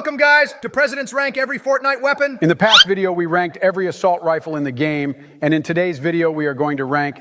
Welcome, guys, to President's Rank Every Fortnite Weapon. In the past video, we ranked every assault rifle in the game, and in today's video, we are going to rank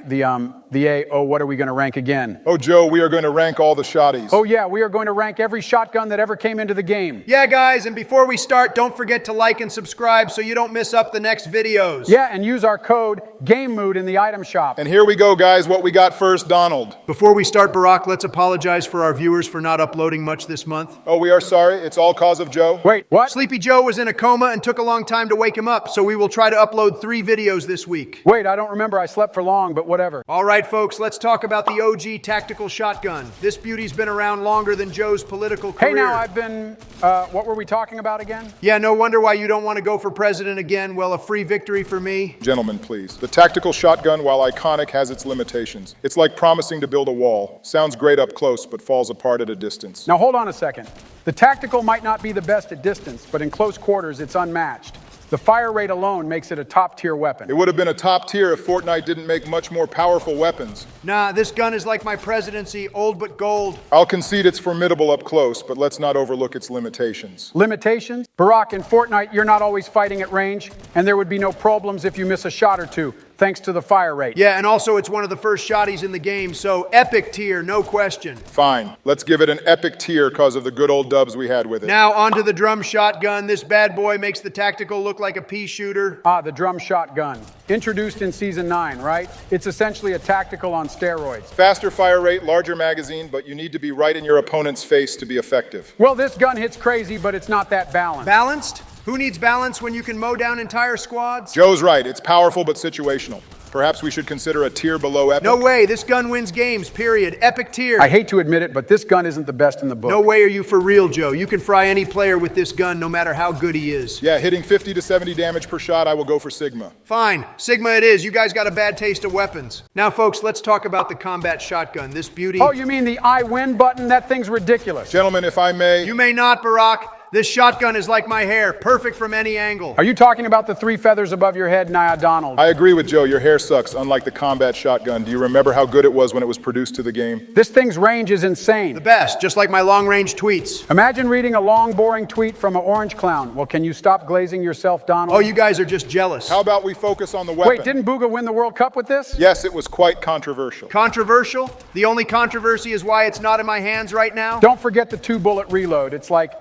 what are we going to rank again? Oh, Joe, we are going to rank all the shotties. Oh yeah, we are going to rank every shotgun that ever came into the game. Yeah, guys, and before we start, don't forget to like and subscribe so you don't miss up the next videos. Yeah, and use our code GAMEMOOD in the item shop. And here we go, guys. What we got first, Donald. Before we start, Barack, let's apologize for our viewers for not uploading much this month. Oh, we are sorry. It's all cause of Joe. Wait, what? Sleepy Joe was in a coma and took a long time to wake him up, so we will try to upload 3 videos this week. Wait, I don't remember. I slept for long, but whatever. All right, folks, let's talk about the OG tactical shotgun. This beauty's been around longer than Joe's political career. Hey, now I've been, what were we talking about again? Yeah, no wonder why you don't want to go for president again. Well, a free victory for me. Gentlemen, please. The tactical shotgun, while iconic, has its limitations. It's like promising to build a wall. Sounds great up close, but falls apart at a distance. Now hold on a second. The tactical might not be the best at distance, but in close quarters, it's unmatched. The fire rate alone makes it a top-tier weapon. It would have been a top tier if Fortnite didn't make much more powerful weapons. Nah, this gun is like my presidency, old but gold. I'll concede it's formidable up close, but let's not overlook its limitations. Limitations? Barack, in Fortnite, you're not always fighting at range, and there would be no problems if you miss a shot or two, thanks to the fire rate. Yeah, and also it's one of the first shotties in the game, so epic tier, no question. Fine. Let's give it an epic tier because of the good old dubs we had with it. Now onto the drum shotgun. This bad boy makes the tactical look like a pea shooter. Ah, the drum shotgun. Introduced in Season 9, right? It's essentially a tactical on steroids. Faster fire rate, larger magazine, but you need to be right in your opponent's face to be effective. Well, this gun hits crazy, but it's not that balanced. Balanced? Who needs balance when you can mow down entire squads? Joe's right. It's powerful but situational. Perhaps we should consider a tier below epic. No way. This gun wins games, period. Epic tier. I hate to admit it, but this gun isn't the best in the book. No way are you for real, Joe. You can fry any player with this gun, no matter how good he is. Yeah, hitting 50 to 70 damage per shot, I will go for Sigma. Fine. Sigma it is. You guys got a bad taste of weapons. Now, folks, let's talk about the combat shotgun. This beauty... Oh, you mean the I win button? That thing's ridiculous. Gentlemen, if I may... You may not, Barack. This shotgun is like my hair, perfect from any angle. Are you talking about the 3 feathers above your head, Nia Donald? I agree with Joe. Your hair sucks, unlike the combat shotgun. Do you remember how good it was when it was produced to the game? This thing's range is insane. The best, just like my long-range tweets. Imagine reading a long, boring tweet from an orange clown. Well, can you stop glazing yourself, Donald? Oh, you guys are just jealous. How about we focus on the weapon? Wait, didn't Booga win the World Cup with this? Yes, it was quite controversial. Controversial? The only controversy is why it's not in my hands right now? Don't forget the 2-bullet reload. It's like,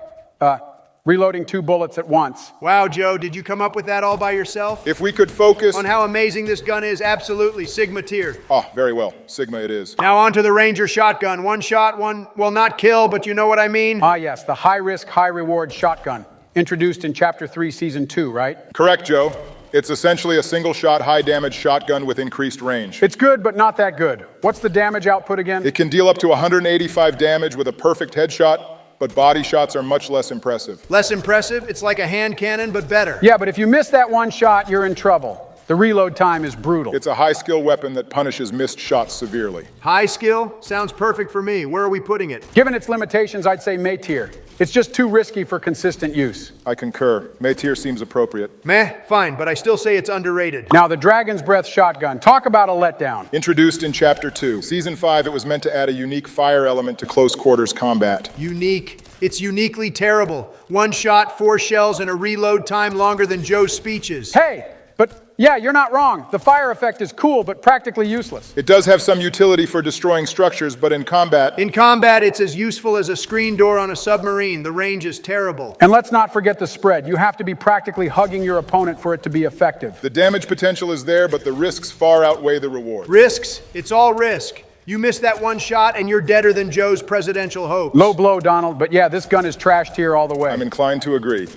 reloading 2 bullets at once. Wow, Joe, did you come up with that all by yourself? If we could focus... On how amazing this gun is, absolutely, Sigma tier. Oh, very well. Sigma it is. Now on to the Ranger shotgun. One shot, well, not kill, but you know what I mean? Ah, yes, the high-risk, high-reward shotgun. Introduced in Chapter 3, Season 2, right? Correct, Joe. It's essentially a single-shot, high-damage shotgun with increased range. It's good, but not that good. What's the damage output again? It can deal up to 185 damage with a perfect headshot, but body shots are much less impressive. Less impressive? It's like a hand cannon, but better. Yeah, but if you miss that one shot, you're in trouble. The reload time is brutal. It's a high-skill weapon that punishes missed shots severely. High skill? Sounds perfect for me. Where are we putting it? Given its limitations, I'd say May tier. It's just too risky for consistent use. I concur. May tier seems appropriate. Meh, fine, but I still say it's underrated. Now, the Dragon's Breath shotgun. Talk about a letdown. Introduced in Chapter 2. Season 5, it was meant to add a unique fire element to close quarters combat. Unique. It's uniquely terrible. 1 shot, 4 shells, and a reload time longer than Joe's speeches. Hey, but yeah, you're not wrong. The fire effect is cool, but practically useless. It does have some utility for destroying structures, but in combat... In combat, it's as useful as a screen door on a submarine. The range is terrible. And let's not forget the spread. You have to be practically hugging your opponent for it to be effective. The damage potential is there, but the risks far outweigh the reward. Risks? It's all risk. You miss that 1 shot and you're deader than Joe's presidential hopes. Low blow, Donald, but yeah, this gun is trash tier all the way. I'm inclined to agree.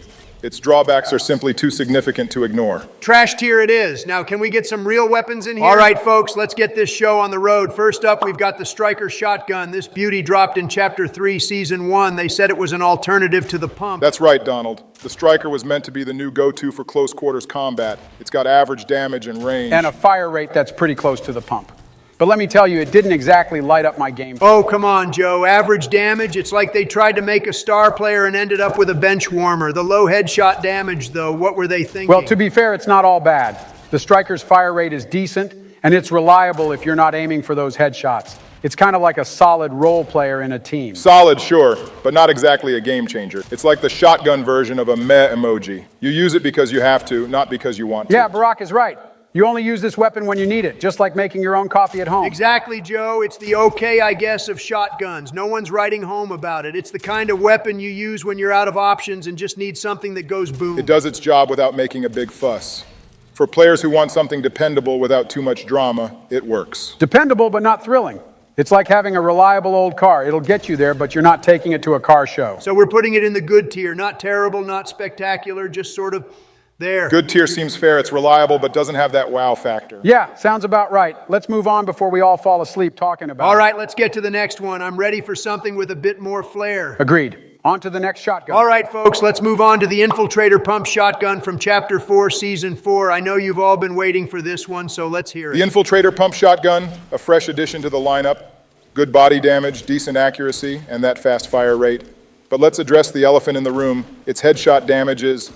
Its drawbacks are simply too significant to ignore. Trash tier it is. Now, can we get some real weapons in here? All right, folks, let's get this show on the road. First up, we've got the Striker shotgun. This beauty dropped in Chapter 3, Season 1. They said it was an alternative to the pump. That's right, Donald. The Striker was meant to be the new go-to for close quarters combat. It's got average damage and range. And a fire rate that's pretty close to the pump. But let me tell you, it didn't exactly light up my game. Oh, come on, Joe. Average damage? It's like they tried to make a star player and ended up with a bench warmer. The low headshot damage, though, what were they thinking? Well, to be fair, it's not all bad. The Striker's fire rate is decent, and it's reliable if you're not aiming for those headshots. It's kind of like a solid role player in a team. Solid, sure, but not exactly a game changer. It's like the shotgun version of a meh emoji. You use it because you have to, not because you want to. Yeah, Barack is right. You only use this weapon when you need it, just like making your own coffee at home. Exactly, Joe. It's the okay, I guess, of shotguns. No one's writing home about it. It's the kind of weapon you use when you're out of options and just need something that goes boom. It does its job without making a big fuss. For players who want something dependable without too much drama, it works. Dependable, but not thrilling. It's like having a reliable old car. It'll get you there, but you're not taking it to a car show. So we're putting it in the good tier. Not terrible, not spectacular, just sort of there. Good tier seems fair. It's reliable, but doesn't have that wow factor. Yeah, sounds about right. Let's move on before we all fall asleep talking about it. All right, let's get to the next one. I'm ready for something with a bit more flair. Agreed. On to the next shotgun. All right, folks, let's move on to the Infiltrator pump shotgun from Chapter 4, Season 4. I know you've all been waiting for this one, so let's hear it. The Infiltrator pump shotgun, a fresh addition to the lineup. Good body damage, decent accuracy, and that fast fire rate. But let's address the elephant in the room. Its headshot damage is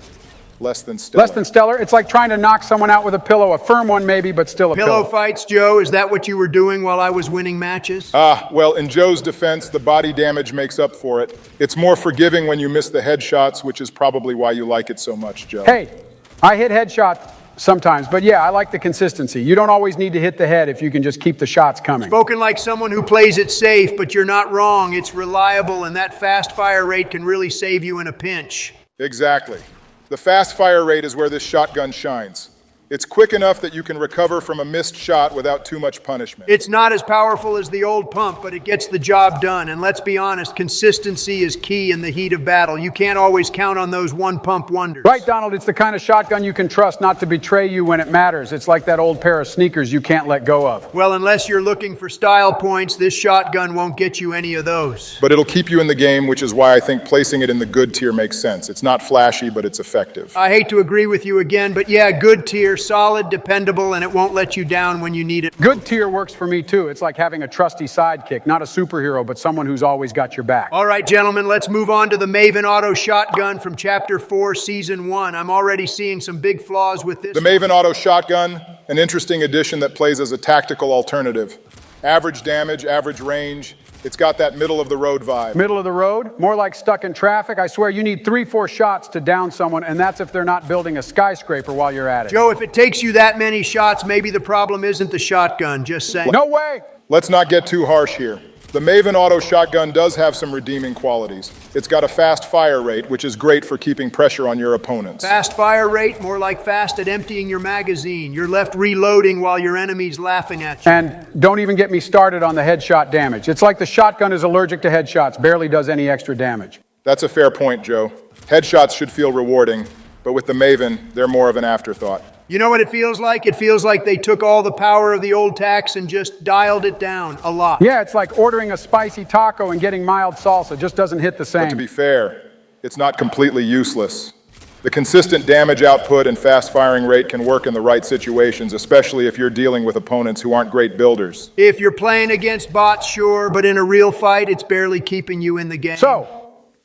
less than stellar. Less than stellar? It's like trying to knock someone out with a pillow. A firm one maybe, but still a Pillow pillow. fights, Joe? Is that what you were doing while I was winning matches? Well, in Joe's defense, the body damage makes up for it. It's more forgiving when you miss the headshots, which is probably why you like it so much, Joe. Hey, I hit headshot sometimes, but yeah, I like the consistency. You don't always need to hit the head if you can just keep the shots coming. Spoken like someone who plays it safe, but you're not wrong. It's reliable, and that fast fire rate can really save you in a pinch. Exactly. The fast fire rate is where this shotgun shines. It's quick enough that you can recover from a missed shot without too much punishment. It's not as powerful as the old pump, but it gets the job done. And let's be honest, consistency is key in the heat of battle. You can't always count on those one-pump wonders. Right, Donald, it's the kind of shotgun you can trust not to betray you when it matters. It's like that old pair of sneakers you can't let go of. Well, unless you're looking for style points, this shotgun won't get you any of those. But it'll keep you in the game, which is why I think placing it in the good tier makes sense. It's not flashy, but it's effective. I hate to agree with you again, but yeah, good tier, solid, dependable, and it won't let you down when you need it. Good tier works for me too. It's like having a trusty sidekick, not a superhero, but someone who's always got your back. All right, gentlemen, let's move on to the Maven Auto Shotgun from Chapter 4, Season 1. I'm already seeing some big flaws with this. The Maven Auto Shotgun, an interesting addition that plays as a tactical alternative. Average damage, average range. It's got that middle-of-the-road vibe. Middle of the road? More like stuck in traffic? I swear you need 3-4 shots to down someone, and that's if they're not building a skyscraper while you're at it. Joe, if it takes you that many shots, maybe the problem isn't the shotgun, just saying. No way! Let's not get too harsh here. The Maven Auto Shotgun does have some redeeming qualities. It's got a fast fire rate, which is great for keeping pressure on your opponents. Fast fire rate, more like fast at emptying your magazine. You're left reloading while your enemy's laughing at you. And don't even get me started on the headshot damage. It's like the shotgun is allergic to headshots, barely does any extra damage. That's a fair point, Joe. Headshots should feel rewarding, but with the Maven, they're more of an afterthought. You know what it feels like? It feels like they took all the power of the old tax and just dialed it down a lot. Yeah, it's like ordering a spicy taco and getting mild salsa. Just doesn't hit the same. But to be fair, it's not completely useless. The consistent damage output and fast firing rate can work in the right situations, especially if you're dealing with opponents who aren't great builders. If you're playing against bots, sure, but in a real fight, it's barely keeping you in the game. So,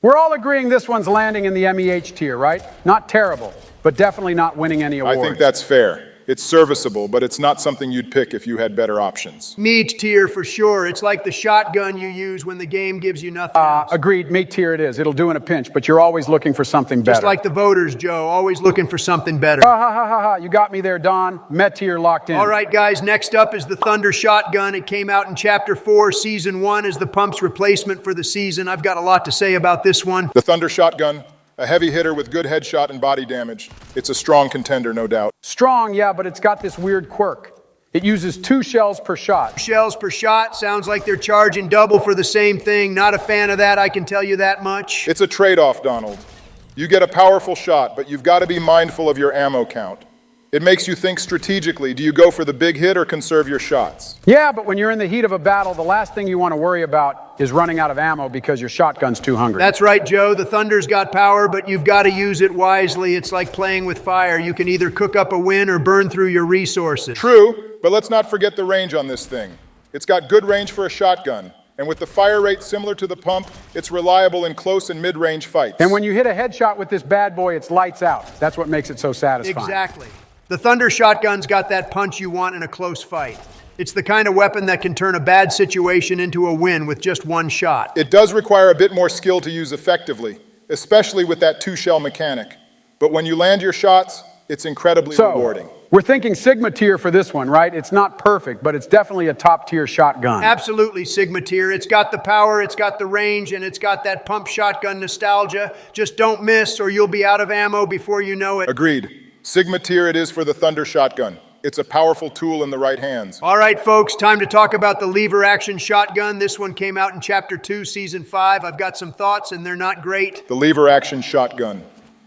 we're all agreeing this one's landing in the MEH tier, right? Not terrible, but definitely not winning any awards. I think that's fair. It's serviceable, but it's not something you'd pick if you had better options. Meat tier for sure. It's like the shotgun you use when the game gives you nothing else. Agreed, meat tier it is. It'll do in a pinch, but you're always looking for something better. Just like the voters, Joe, always looking for something better. Ha ha ha ha ha, you got me there, Don. Met tier locked in. All right, guys, next up is the Thunder Shotgun. It came out in Chapter 4, Season 1 as the pump's replacement for the season. I've got a lot to say about this one. The Thunder Shotgun, a heavy hitter with good headshot and body damage. It's a strong contender, no doubt. Strong, yeah, but it's got this weird quirk. It uses 2 shells per shot. Shells per shot, sounds like they're charging double for the same thing. Not a fan of that, I can tell you that much. It's a trade-off, Donald. You get a powerful shot, but you've got to be mindful of your ammo count. It makes you think strategically. Do you go for the big hit or conserve your shots? Yeah, but when you're in the heat of a battle, the last thing you want to worry about is running out of ammo because your shotgun's too hungry. That's right, Joe. The Thunder's got power, but you've got to use it wisely. It's like playing with fire. You can either cook up a win or burn through your resources. True, but let's not forget the range on this thing. It's got good range for a shotgun. And with the fire rate similar to the pump, it's reliable in close and mid-range fights. And when you hit a headshot with this bad boy, it's lights out. That's what makes it so satisfying. Exactly. The Thunder Shotgun's got that punch you want in a close fight. It's the kind of weapon that can turn a bad situation into a win with just one shot. It does require a bit more skill to use effectively, especially with that two-shell mechanic. But when you land your shots, it's incredibly rewarding. We're thinking Sigma tier for this one, right? It's not perfect, but it's definitely a top-tier shotgun. Absolutely Sigma tier. It's got the power, it's got the range, and it's got that pump shotgun nostalgia. Just don't miss or you'll be out of ammo before you know it. Agreed. Sigma tier it is for the Thunder shotgun. It's a powerful tool in the right hands. All right, folks, time to talk about the lever action shotgun. This one came out in Chapter 2, Season 5. I've got some thoughts, and they're not great. The lever action shotgun.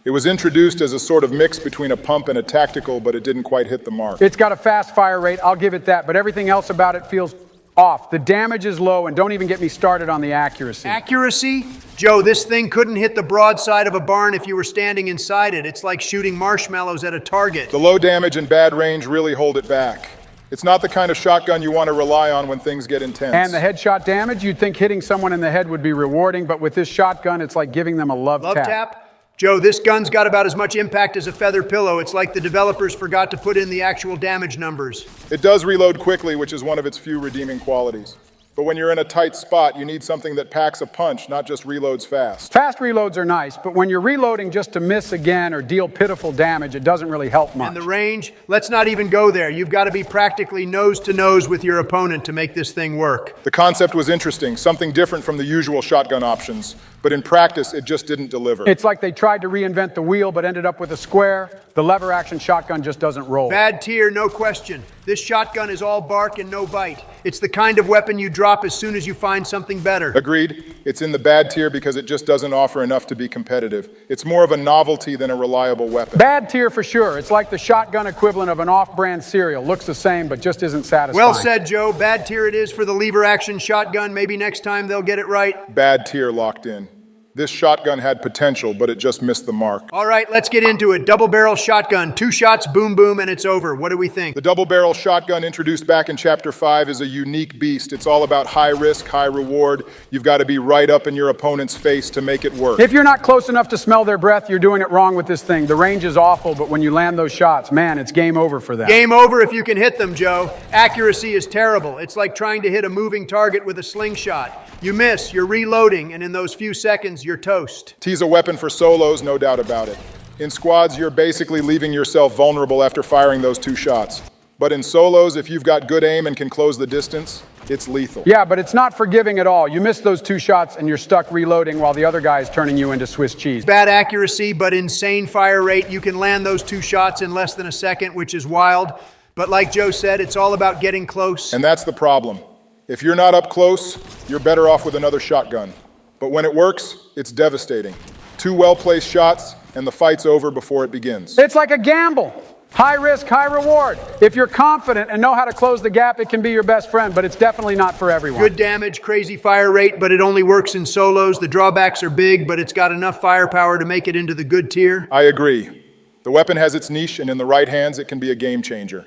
It was introduced as a sort of mix between a pump and a tactical, but it didn't quite hit the mark. It's got a fast fire rate, I'll give it that, but everything else about it feels off. The damage is low, and don't even get me started on the accuracy. Accuracy? Joe, this thing couldn't hit the broadside of a barn if you were standing inside it. It's like shooting marshmallows at a target. The low damage and bad range really hold it back. It's not the kind of shotgun you want to rely on when things get intense. And the headshot damage, you'd think hitting someone in the head would be rewarding, but with this shotgun, it's like giving them a love tap. Joe, this gun's got about as much impact as a feather pillow. It's like the developers forgot to put in the actual damage numbers. It does reload quickly, which is one of its few redeeming qualities. But when you're in a tight spot, you need something that packs a punch, not just reloads fast. Fast reloads are nice, but when you're reloading just to miss again or deal pitiful damage, it doesn't really help much. And the range? Let's not even go there. You've got to be practically nose to nose with your opponent to make this thing work. The concept was interesting, something different from the usual shotgun options, but in practice, it just didn't deliver. It's like they tried to reinvent the wheel, but ended up with a square. The lever action shotgun just doesn't roll. Bad tier, no question. This shotgun is all bark and no bite. It's the kind of weapon you drop as soon as you find something better. Agreed. It's in the bad tier because it just doesn't offer enough to be competitive. It's more of a novelty than a reliable weapon. Bad tier for sure. It's like the shotgun equivalent of an off-brand cereal. Looks the same, but just isn't satisfying. Well said, Joe. Bad tier it is for the lever action shotgun. Maybe next time they'll get it right. Bad tier locked in. This shotgun had potential, but it just missed the mark. All right, let's get into it. Double barrel shotgun. 2 shots, boom, boom, and it's over. What do we think? The double barrel shotgun introduced back in Chapter 5 is a unique beast. It's all about high risk, high reward. You've got to be right up in your opponent's face to make it work. If you're not close enough to smell their breath, you're doing it wrong with this thing. The range is awful, but when you land those shots, man, it's game over for them. Game over if you can hit them, Joe. Accuracy is terrible. It's like trying to hit a moving target with a slingshot. You miss, you're reloading, and in those few seconds, you're toast. T's a weapon for solos, no doubt about it. In squads, you're basically leaving yourself vulnerable after firing those 2 shots. But in solos, if you've got good aim and can close the distance, it's lethal. Yeah, but it's not forgiving at all. You miss those 2 shots and you're stuck reloading while the other guy is turning you into Swiss cheese. Bad accuracy, but insane fire rate. You can land those 2 shots in less than a second, which is wild. But like Joe said, it's all about getting close. And that's the problem. If you're not up close, you're better off with another shotgun. But when it works, it's devastating. 2 well-placed shots, and the fight's over before it begins. It's like a gamble. High risk, high reward. If you're confident and know how to close the gap, it can be your best friend, but it's definitely not for everyone. Good damage, crazy fire rate, but it only works in solos. The drawbacks are big, but it's got enough firepower to make it into the good tier. I agree. The weapon has its niche, and in the right hands, it can be a game changer.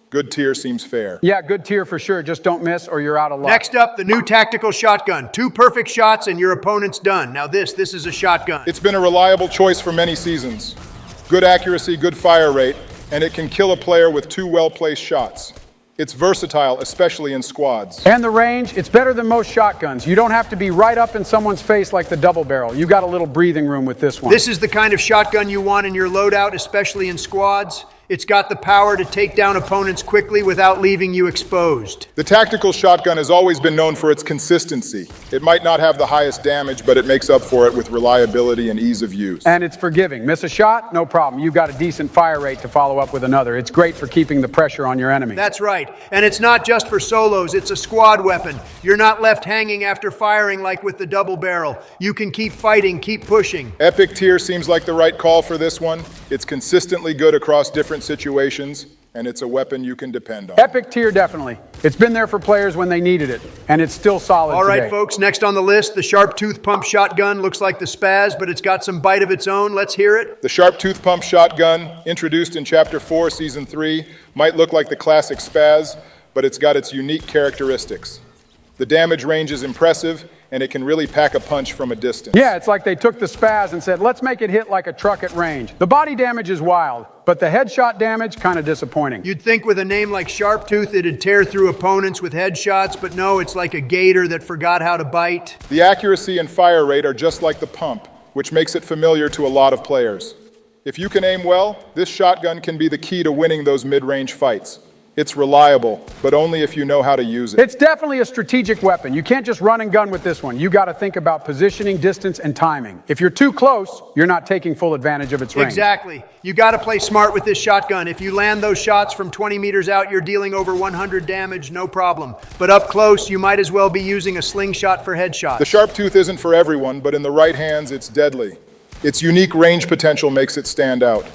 Good tier seems fair. Yeah, good tier for sure. Just don't miss or you're out of luck. Next up, the new tactical shotgun. 2 perfect shots and your opponent's done. Now this is a shotgun. It's been a reliable choice for many seasons. Good accuracy, good fire rate, and it can kill a player with 2 well-placed shots. It's versatile, especially in squads. And the range, it's better than most shotguns. You don't have to be right up in someone's face like the double barrel. You got a little breathing room with this one. This is the kind of shotgun you want in your loadout, especially in squads. It's got the power to take down opponents quickly without leaving you exposed. The tactical shotgun has always been known for its consistency. It might not have the highest damage, but it makes up for it with reliability and ease of use. And it's forgiving. Miss a shot? No problem. You've got a decent fire rate to follow up with another. It's great for keeping the pressure on your enemy. That's right. And it's not just for solos, it's a squad weapon. You're not left hanging after firing like with the double barrel. You can keep fighting, keep pushing. Epic tier seems like the right call for this one. It's consistently good across different situations, and it's a weapon you can depend on. Epic tier, definitely. It's been there for players when they needed it, and it's still solid All right, today. folks, next on the list, the Sharp Tooth Pump Shotgun. Looks like the Spaz, but it's got some bite of its own. Let's hear it. The Sharp Tooth Pump Shotgun, introduced in Chapter 4, Season 3, might look like the classic Spaz, but it's got its unique characteristics. The damage range is impressive, and it can really pack a punch from a distance. Yeah, it's like they took the spaz and said, let's make it hit like a truck at range. The body damage is wild, but the headshot damage, kind of disappointing. You'd think with a name like Sharptooth it'd tear through opponents with headshots, but no, it's like a gator that forgot how to bite. The accuracy and fire rate are just like the pump, which makes it familiar to a lot of players. If you can aim well, this shotgun can be the key to winning those mid-range fights. It's reliable, but only if you know how to use it. It's definitely a strategic weapon. You can't just run and gun with this one. You got to think about positioning, distance, and timing. If you're too close, you're not taking full advantage of its range. Exactly. You got to play smart with this shotgun. If you land those shots from 20 meters out, you're dealing over 100 damage, no problem. But up close, you might as well be using a slingshot for headshots. The Sharptooth isn't for everyone, but in the right hands, it's deadly. Its unique range potential makes it stand out.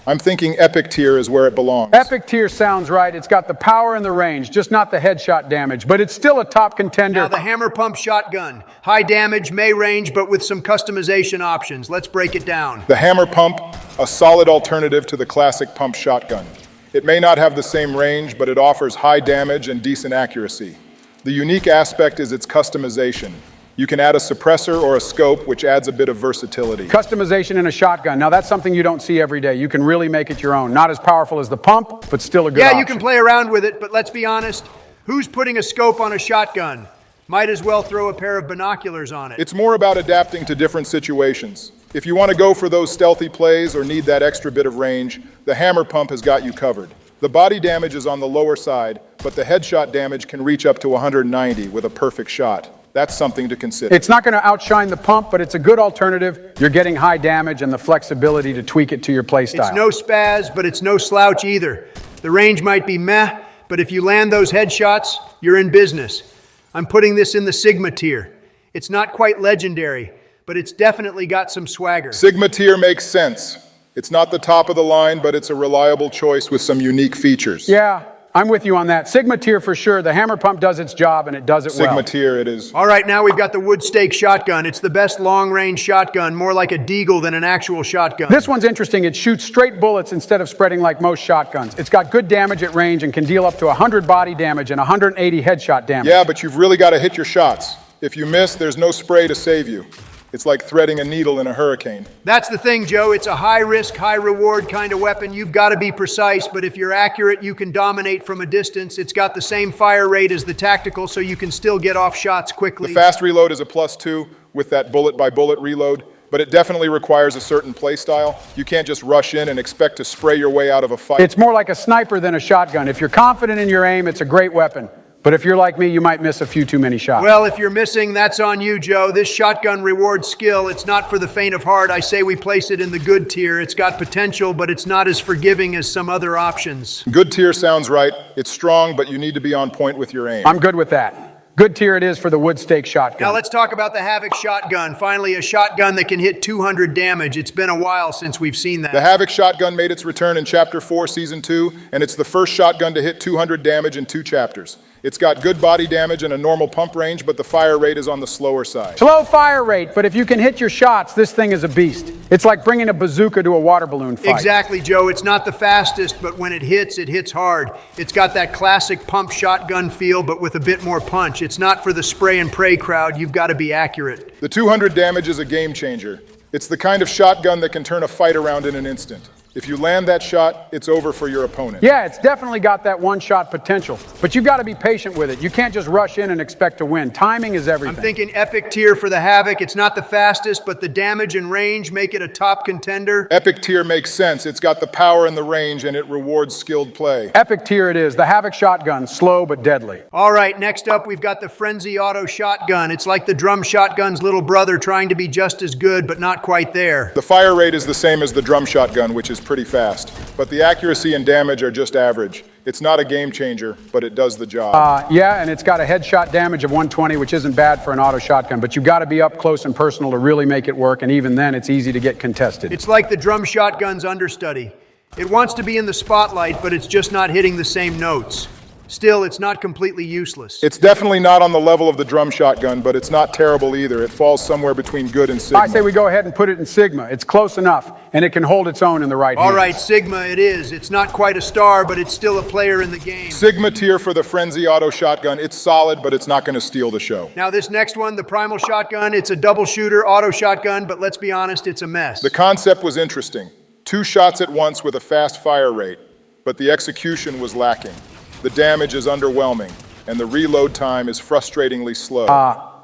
I'm thinking epic tier is where it belongs. Epic tier sounds right. It's got the power and the range, just not the headshot damage, but it's still a top contender. Now the hammer pump shotgun. High damage, may range, but with some customization options. Let's break it down. The hammer pump, a solid alternative to the classic pump shotgun. It may not have the same range, but it offers high damage and decent accuracy. The unique aspect is its customization. You can add a suppressor or a scope, which adds a bit of versatility. Customization in a shotgun. Now that's something you don't see every day. You can really make it your own. Not as powerful as the pump, but still a good option. Yeah, you can play around with it, but let's be honest, who's putting a scope on a shotgun? Might as well throw a pair of binoculars on it. It's more about adapting to different situations. If you want to go for those stealthy plays or need that extra bit of range, the hammer pump has got you covered. The body damage is on the lower side, but the headshot damage can reach up to 190 with a perfect shot. That's something to consider. It's not going to outshine the pump, but it's a good alternative. You're getting high damage and the flexibility to tweak it to your play style. It's no spaz, but it's no slouch either. The range might be meh, but if you land those headshots, you're in business. I'm putting this in the Sigma tier. It's not quite legendary, but it's definitely got some swagger. Sigma tier makes sense. It's not the top of the line, but it's a reliable choice with some unique features. Yeah, I'm with you on that. Sigma tier for sure. The hammer pump does its job and it does it well. Sigma tier it is. All right, now we've got the wood stake shotgun. It's the best long-range shotgun, more like a deagle than an actual shotgun. This one's interesting. It shoots straight bullets instead of spreading like most shotguns. It's got good damage at range and can deal up to 100 body damage and 180 headshot damage. Yeah, but you've really got to hit your shots. If you miss, there's no spray to save you. It's like threading a needle in a hurricane. That's the thing, Joe. It's a high-risk, high-reward kind of weapon. You've got to be precise, but if you're accurate, you can dominate from a distance. It's got the same fire rate as the tactical, so you can still get off shots quickly. The fast reload is a +2 with that bullet-by-bullet reload, but it definitely requires a certain play style. You can't just rush in and expect to spray your way out of a fight. It's more like a sniper than a shotgun. If you're confident in your aim, it's a great weapon. But if you're like me, you might miss a few too many shots. Well, if you're missing, that's on you, Joe. This shotgun rewards skill. It's not for the faint of heart. I say we place it in the good tier. It's got potential, but it's not as forgiving as some other options. Good tier sounds right. It's strong, but you need to be on point with your aim. I'm good with that. Good tier it is for the wood stake shotgun. Now let's talk about the Havoc shotgun. Finally, a shotgun that can hit 200 damage. It's been a while since we've seen that. The Havoc shotgun made its return in Chapter 4, Season 2, and it's the first shotgun to hit 200 damage in 2 chapters. It's got good body damage and a normal pump range, but the fire rate is on the slower side. Slow fire rate, but if you can hit your shots, this thing is a beast. It's like bringing a bazooka to a water balloon fight. Exactly, Joe. It's not the fastest, but when it hits hard. It's got that classic pump shotgun feel, but with a bit more punch. It's not for the spray and pray crowd. You've got to be accurate. The 200 damage is a game changer. It's the kind of shotgun that can turn a fight around in an instant. If you land that shot, it's over for your opponent. Yeah, it's definitely got that one-shot potential, but you've got to be patient with it. You can't just rush in and expect to win. Timing is everything. I'm thinking epic tier for the Havoc. It's not the fastest, but the damage and range make it a top contender. Epic tier makes sense. It's got the power and the range, and it rewards skilled play. Epic tier it is. The Havoc shotgun, slow but deadly. All right, next up, we've got the Frenzy Auto shotgun. It's like the drum shotgun's little brother, trying to be just as good, but not quite there. The fire rate is the same as the drum shotgun, which is pretty fast, but the accuracy and damage are just average. It's not a game changer, but it does the job. Yeah, and it's got a headshot damage of 120, which isn't bad for an auto shotgun, but you've got to be up close and personal to really make it work, and even then, it's easy to get contested. It's like the drum shotgun's understudy. It wants to be in the spotlight, but it's just not hitting the same notes. Still, it's not completely useless. It's definitely not on the level of the drum shotgun, but it's not terrible either. It falls somewhere between good and Sigma. I say we go ahead and put it in Sigma. It's close enough, and it can hold its own in the right All hands. right, Sigma it is. It's not quite a star, but it's still a player in the game. Sigma tier for the Frenzy auto shotgun. It's solid, but it's not going to steal the show. Now this next one, the Primal shotgun, it's a double shooter auto shotgun, but let's be honest, it's a mess. The concept was interesting. 2 shots at once with a fast fire rate, but the execution was lacking. The damage is underwhelming, and the reload time is frustratingly slow.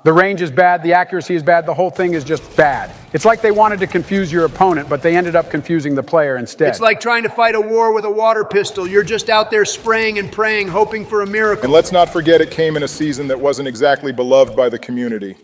The range is bad, the accuracy is bad, the whole thing is just bad. It's like they wanted to confuse your opponent, but they ended up confusing the player instead. It's like trying to fight a war with a water pistol. You're just out there spraying and praying, hoping for a miracle. And let's not forget it came in a season that wasn't exactly beloved by the community.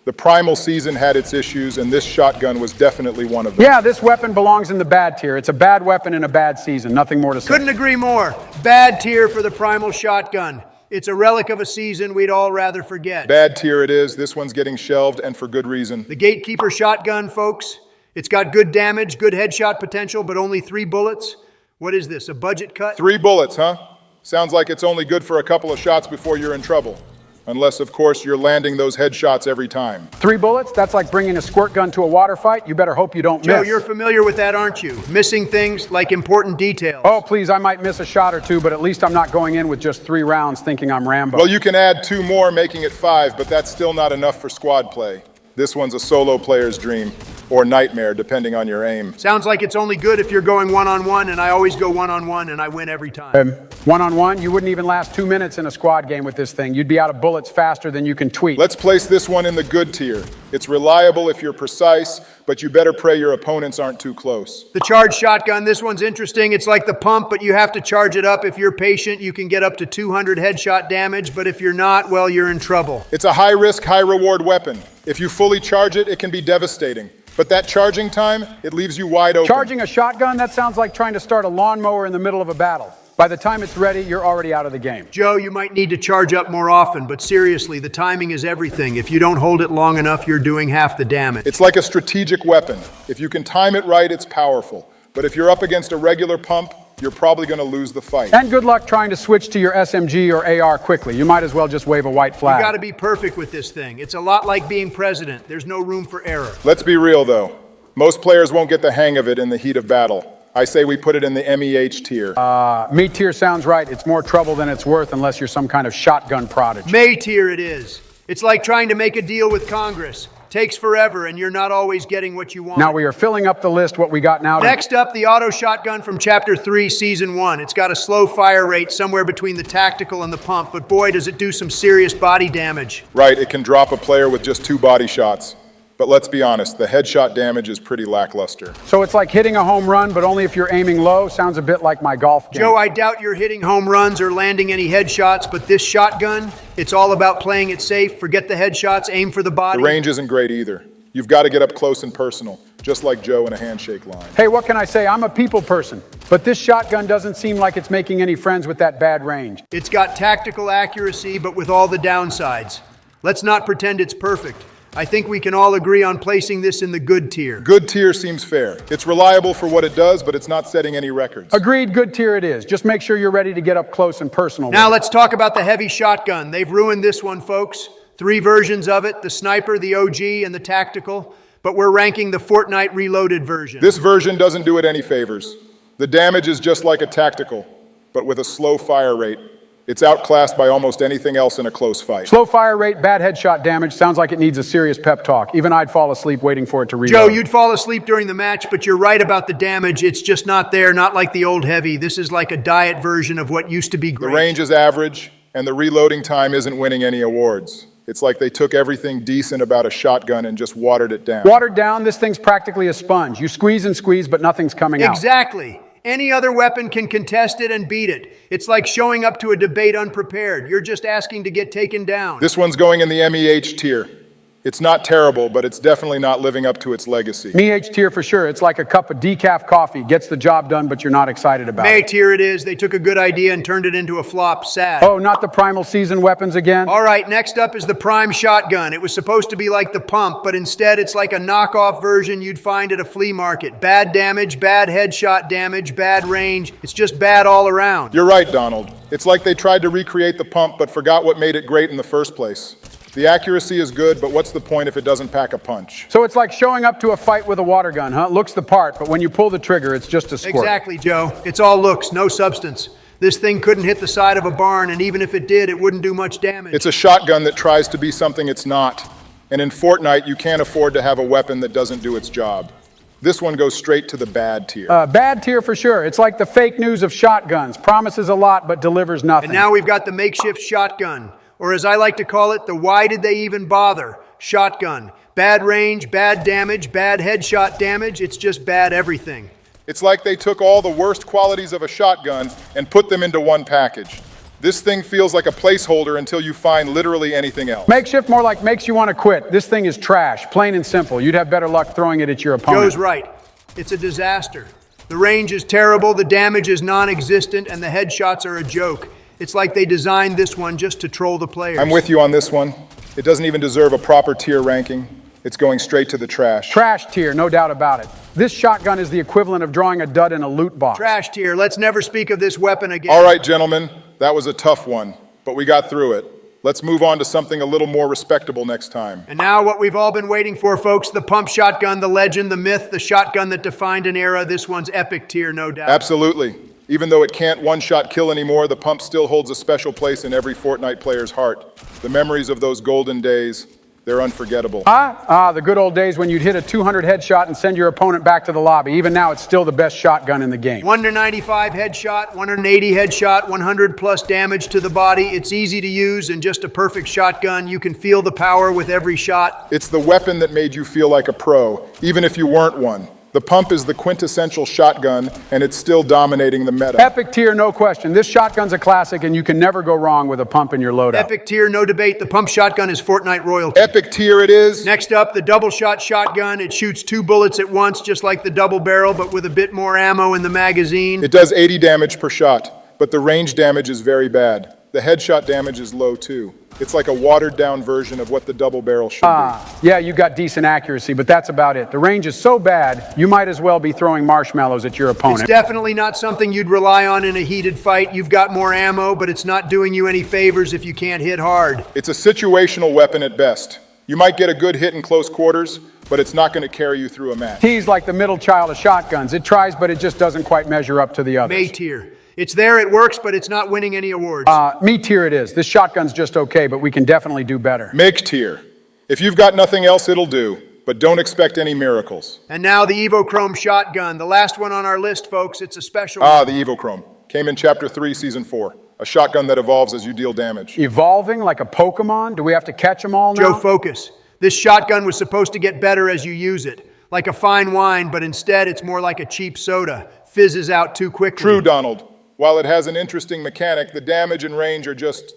The Primal season had its issues, and this shotgun was definitely one of them. Yeah, this weapon belongs in the bad tier. It's a bad weapon in a bad season. Nothing more to say. Couldn't agree more. Bad tier for the Primal shotgun. It's a relic of a season we'd all rather forget. Bad tier it is. This one's getting shelved, and for good reason. The Gatekeeper shotgun, folks. It's got good damage, good headshot potential, but only 3 bullets. What is this, a budget cut? 3 bullets, huh? Sounds like it's only good for a couple of shots before you're in trouble. Unless, of course, you're landing those headshots every time. 3 bullets? That's like bringing a squirt gun to a water fight. You better hope you don't Joe, miss. you're familiar with that, aren't you? Missing things like important details. Oh, please, I might miss a shot or 2, but at least I'm not going in with just 3 rounds thinking I'm Rambo. Well, you can add 2 more, making it 5, but that's still not enough for squad play. This one's a solo player's dream, or nightmare, depending on your aim. Sounds like it's only good if you're going one-on-one, and I always go one-on-one, and I win every time. One-on-one, you wouldn't even last 2 minutes in a squad game with this thing. You'd be out of bullets faster than you can tweet. Let's place this one in the good tier. It's reliable if you're precise, but you better pray your opponents aren't too close. The charge shotgun, this one's interesting. It's like the pump, but you have to charge it up. If you're patient, you can get up to 200 headshot damage, but if you're not, well, you're in trouble. It's a high-risk, high-reward weapon. If you fully charge it, it can be devastating. But that charging time, it leaves you wide open. Charging a shotgun, that sounds like trying to start a lawnmower in the middle of a battle. By the time it's ready, you're already out of the game. Joe, you might need to charge up more often, but seriously, the timing is everything. If you don't hold it long enough, you're doing half the damage. It's like a strategic weapon. If you can time it right, it's powerful. But if you're up against a regular pump, you're probably going to lose the fight. And good luck trying to switch to your SMG or AR quickly. You might as well just wave a white flag. You got to be perfect with this thing. It's a lot like being president. There's no room for error. Let's be real, though. Most players won't get the hang of it in the heat of battle. I say we put it in the MEH tier. Me tier sounds right. It's more trouble than it's worth unless you're some kind of shotgun prodigy. May tier it is. It's like trying to make a deal with Congress. Takes forever, and you're not always getting what you want. Now we are filling up the list. What we got now. Next up, the auto shotgun from Chapter 3, Season 1. It's got a slow fire rate somewhere between the tactical and the pump, but boy, does it do some serious body damage. Right, it can drop a player with just 2 body shots. But let's be honest, the headshot damage is pretty lackluster. So it's like hitting a home run, but only if you're aiming low. Sounds a bit like my golf game. Joe, I doubt you're hitting home runs or landing any headshots, but this shotgun, it's all about playing it safe. Forget the headshots, aim for the body. The range isn't great either. You've got to get up close and personal, just like Joe in a handshake line. Hey, what can I say? I'm a people person, but this shotgun doesn't seem like it's making any friends with that bad range. It's got tactical accuracy, but with all the downsides. Let's not pretend it's perfect. I think we can all agree on placing this in the good tier. Good tier seems fair. It's reliable for what it does, but it's not setting any records. Agreed, good tier it is. Just make sure you're ready to get up close and personal. Now let's talk about the heavy shotgun. They've ruined this one, folks. 3 versions of it, the sniper, the OG, and the tactical, but we're ranking the Fortnite reloaded version. This version doesn't do it any favors. The damage is just like a tactical, but with a slow fire rate. It's outclassed by almost anything else in a close fight. Slow fire rate, bad headshot damage. Sounds like it needs a serious pep talk. Even I'd fall asleep waiting for it to reload. Joe, you'd fall asleep during the match, but you're right about the damage. It's just not there, not like the old heavy. This is like a diet version of what used to be great. The range is average, and the reloading time isn't winning any awards. It's like they took everything decent about a shotgun and just watered it down. Watered down, this thing's practically a sponge. You squeeze and squeeze, but nothing's coming out. Exactly. Any other weapon can contest it and beat it. It's like showing up to a debate unprepared. You're just asking to get taken down. This one's going in the MEH tier. It's not terrible, but it's definitely not living up to its legacy. Me H tier for sure. It's like a cup of decaf coffee. Gets the job done, but you're not excited about May it. tier it is. They took a good idea and turned it into a flop. Sad. Oh, not the Primal season weapons again? All right, next up is the Prime shotgun. It was supposed to be like the pump, but instead it's like a knockoff version you'd find at a flea market. Bad damage, bad headshot damage, bad range. It's just bad all around. You're right, Donald. It's like they tried to recreate the pump, but forgot what made it great in the first place. The accuracy is good, but what's the point if it doesn't pack a punch? So it's like showing up to a fight with a water gun, huh? Looks the part, but when you pull the trigger, it's just a squirt. Exactly, Joe. It's all looks, no substance. This thing couldn't hit the side of a barn, and even if it did, it wouldn't do much damage. It's a shotgun that tries to be something it's not. And in Fortnite, you can't afford to have a weapon that doesn't do its job. This one goes straight to the bad tier. Bad tier for sure. It's like the fake news of shotguns. Promises a lot, but delivers nothing. And now we've got the Makeshift shotgun, or as I like to call it, the why did they even bother shotgun. Bad range, bad damage, bad headshot damage. It's just bad everything. It's like they took all the worst qualities of a shotgun and put them into one package. This thing feels like a placeholder until you find literally anything else. Makeshift more like makes you want to quit. This thing is trash, plain and simple. You'd have better luck throwing it at your opponent. Joe's right. It's a disaster. The range is terrible, the damage is non-existent, and the headshots are a joke. It's like they designed this one just to troll the players. I'm with you on this one. It doesn't even deserve a proper tier ranking. It's going straight to the trash. Trash tier, no doubt about it. This shotgun is the equivalent of drawing a dud in a loot box. Trash tier. Let's never speak of this weapon again. All right, gentlemen, that was a tough one, but we got through it. Let's move on to something a little more respectable next time. And now what we've all been waiting for, folks, the pump shotgun, the legend, the myth, the shotgun that defined an era. This one's epic tier, no doubt. Absolutely. Even though it can't one-shot kill anymore, the pump still holds a special place in every Fortnite player's heart. The memories of those golden days, they're unforgettable. The good old days when you'd hit a 200 headshot and send your opponent back to the lobby. Even now, it's still the best shotgun in the game. 195 headshot, 180 headshot, 100 plus damage to the body. It's easy to use and just a perfect shotgun. You can feel the power with every shot. It's the weapon that made you feel like a pro, even if you weren't one. The pump is the quintessential shotgun, and it's still dominating the meta. Epic tier, no question. This shotgun's a classic, and you can never go wrong with a pump in your loadout. Epic tier, no debate. The pump shotgun is Fortnite royalty. Epic tier it is. Next up, the double shot shotgun. It shoots 2 bullets at once, just like the double barrel, but with a bit more ammo in the magazine. It does 80 damage per shot, but the range damage is very bad. The headshot damage is low too. It's like a watered-down version of what the double barrel should be. Yeah, you got decent accuracy, but that's about it. The range is so bad, you might as well be throwing marshmallows at your opponent. It's definitely not something you'd rely on in a heated fight. You've got more ammo, but it's not doing you any favors if you can't hit hard. It's a situational weapon at best. You might get a good hit in close quarters, but it's not going to carry you through a match. He's like the middle child of shotguns. It tries, but it just doesn't quite measure up to the others. May tier. It's there, it works, but it's not winning any awards. Me tier it is. This shotgun's just okay, but we can definitely do better. Make tier. If you've got nothing else, it'll do, but don't expect any miracles. And now the Evocrome shotgun, the last one on our list, folks. It's a special The Evocrome. Came in Chapter 3, Season 4. A shotgun that evolves as you deal damage. Evolving like a Pokemon? Do we have to catch them all now? Joe, focus. This shotgun was supposed to get better as you use it. Like a fine wine, but instead it's more like a cheap soda. Fizzes out too quickly. True, Donald. While it has an interesting mechanic, the damage and range are just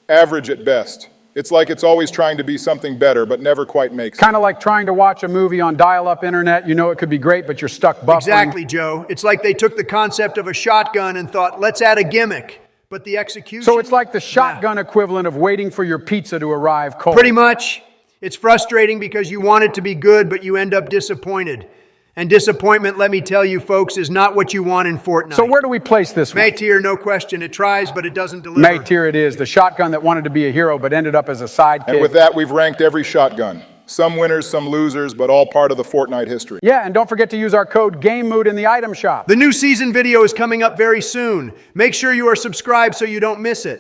average at best. It's like it's always trying to be something better, but never quite makes it. Kind of like trying to watch a movie on dial-up internet. You know it could be great, but you're stuck buffering. Exactly, Joe. It's like they took the concept of a shotgun and thought, let's add a gimmick. But the execution... So it's like the shotgun equivalent of waiting for your pizza to arrive cold. Pretty much. It's frustrating because you want it to be good, but you end up disappointed. And disappointment, let me tell you, folks, is not what you want in Fortnite. So where do we place this one? May tier, no question. It tries, but it doesn't deliver. May tier it is. The shotgun that wanted to be a hero but ended up as a sidekick. And with that, we've ranked every shotgun. Some winners, some losers, but all part of the Fortnite history. Yeah, and don't forget to use our code GAMEMOOD in the item shop. The new season video is coming up very soon. Make sure you are subscribed so you don't miss it.